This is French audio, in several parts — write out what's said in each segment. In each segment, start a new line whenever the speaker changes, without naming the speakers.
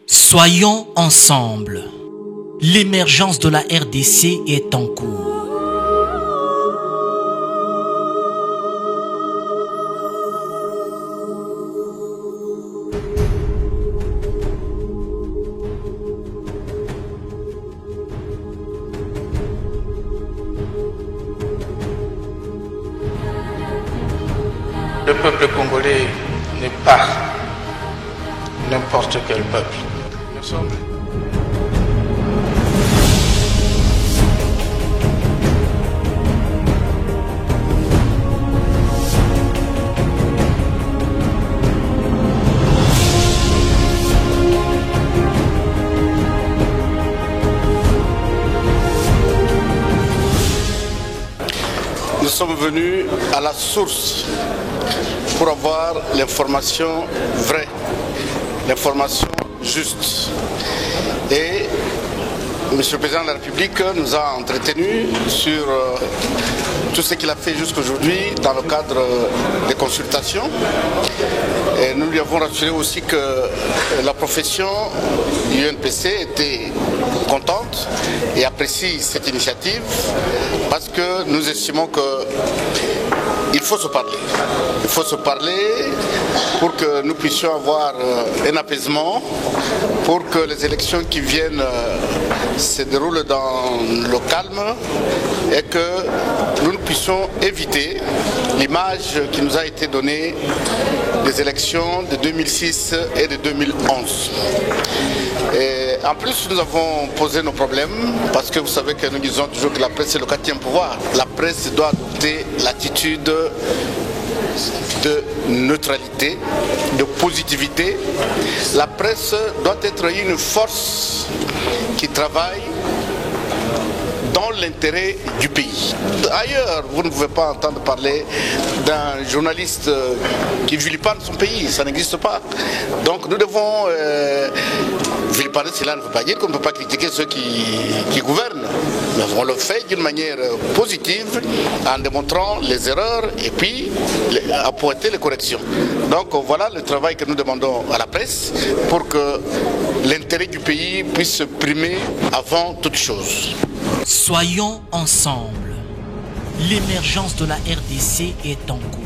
Soyons ensemble. L'émergence de la RDC est en cours.
Le peuple congolais n'est pas n'importe quel peuple. Nous sommes... Nous sommes venus à la source pour avoir l'information vraie, l'information juste. Et M. le Président de la République nous a entretenus sur tout ce qu'il a fait jusqu'aujourd'hui dans le cadre des consultations. Et nous lui avons rassuré aussi que la profession du UNPC était contente et apprécie cette initiative parce que nous estimons qu'il faut se parler. Il faut se parler pour que nous puissions avoir un apaisement, pour que les élections qui viennent se déroulent dans le calme et que nous puissions éviter l'image qui nous a été donnée des élections de 2006 et de 2011. Et en plus, nous avons posé nos problèmes parce que vous savez que nous disons toujours que la presse est le quatrième pouvoir. La presse doit adopter l'attitude de neutralité, de positivité. La presse doit être une force qui travaille dans l'intérêt du pays. Ailleurs, vous ne pouvez pas entendre parler d'un journaliste qui vilipende son pays, ça n'existe pas. Donc nous devons vilipender, cela ne veut pas dire qu'on ne peut pas critiquer ceux qui gouvernent. Mais on le fait d'une manière positive en démontrant les erreurs et puis apporter les corrections. Donc voilà le travail que nous demandons à la presse pour que l'intérêt du pays puisse primer avant toute chose.
Soyons ensemble. L'émergence de la RDC est en cours.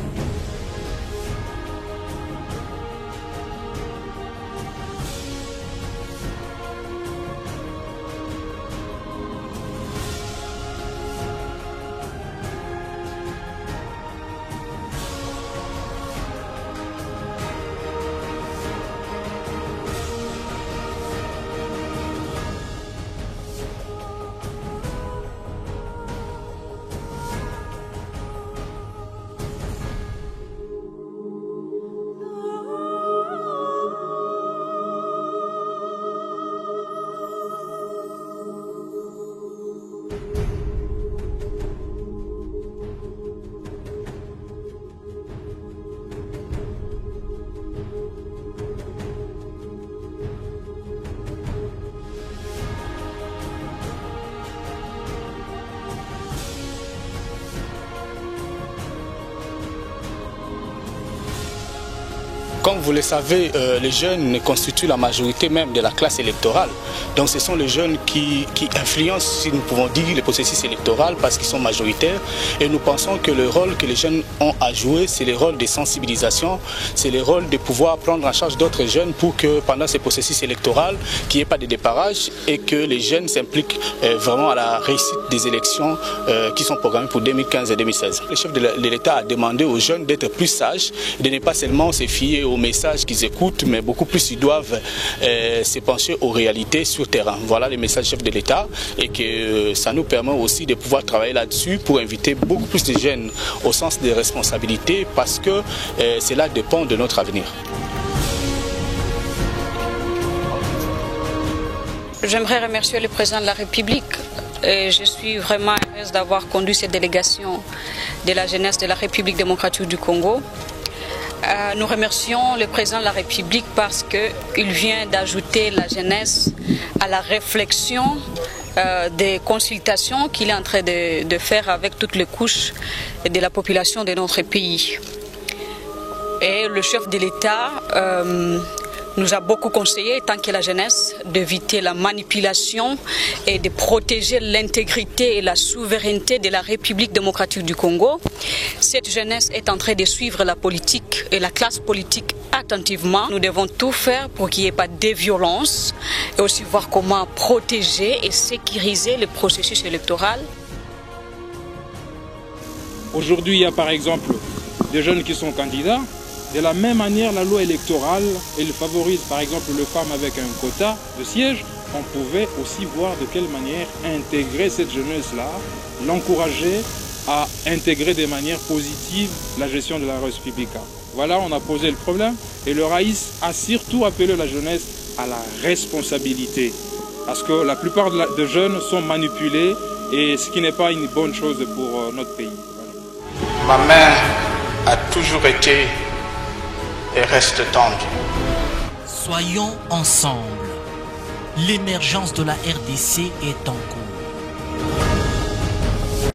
Comme vous le savez, les jeunes constituent la majorité même de la classe électorale. Donc ce sont les jeunes qui influencent, si nous pouvons dire, le processus électoral parce qu'ils sont majoritaires. Et nous pensons que le rôle que les jeunes ont à jouer, c'est le rôle de sensibilisation, c'est le rôle de pouvoir prendre en charge d'autres jeunes pour que pendant ce processus électoral, qu'il n'y ait pas de déparage et que les jeunes s'impliquent vraiment à la réussite des élections qui sont programmées pour 2015 et 2016. Le chef de l'État a demandé aux jeunes d'être plus sages, de ne pas seulement se fier aux messages qu'ils écoutent, mais beaucoup plus ils doivent se pencher aux réalités sur terrain. Voilà le message du chef de l'État et que ça nous permet aussi de pouvoir travailler là-dessus pour inviter beaucoup plus de jeunes au sens des responsabilités parce que cela dépend de notre avenir.
J'aimerais remercier le président de la République. Et je suis vraiment heureuse d'avoir conduit cette délégation de la jeunesse de la République démocratique du Congo. Nous remercions le président de la République parce qu'il vient d'ajouter la jeunesse à la réflexion des consultations qu'il est en train de faire avec toutes les couches de la population de notre pays. Et le chef de l'État nous a beaucoup conseillé, tant que la jeunesse, d'éviter la manipulation et de protéger l'intégrité et la souveraineté de la République démocratique du Congo. Cette jeunesse est en train de suivre la politique et la classe politique attentivement. Nous devons tout faire pour qu'il n'y ait pas de violence et aussi voir comment protéger et sécuriser le processus électoral.
Aujourd'hui, il y a par exemple des jeunes qui sont candidats. De la même manière, la loi électorale, elle favorise par exemple les femmes avec un quota de sièges. On pouvait aussi voir de quelle manière intégrer cette jeunesse-là, l'encourager à intégrer de manière positive la gestion de la res publica. Voilà, on a posé le problème et le Raïs a surtout appelé la jeunesse à la responsabilité. Parce que la plupart des jeunes sont manipulés et ce qui n'est pas une bonne chose pour notre pays.
Ma main a toujours été et reste tendue.
Soyons ensemble. L'émergence de la RDC est en cours.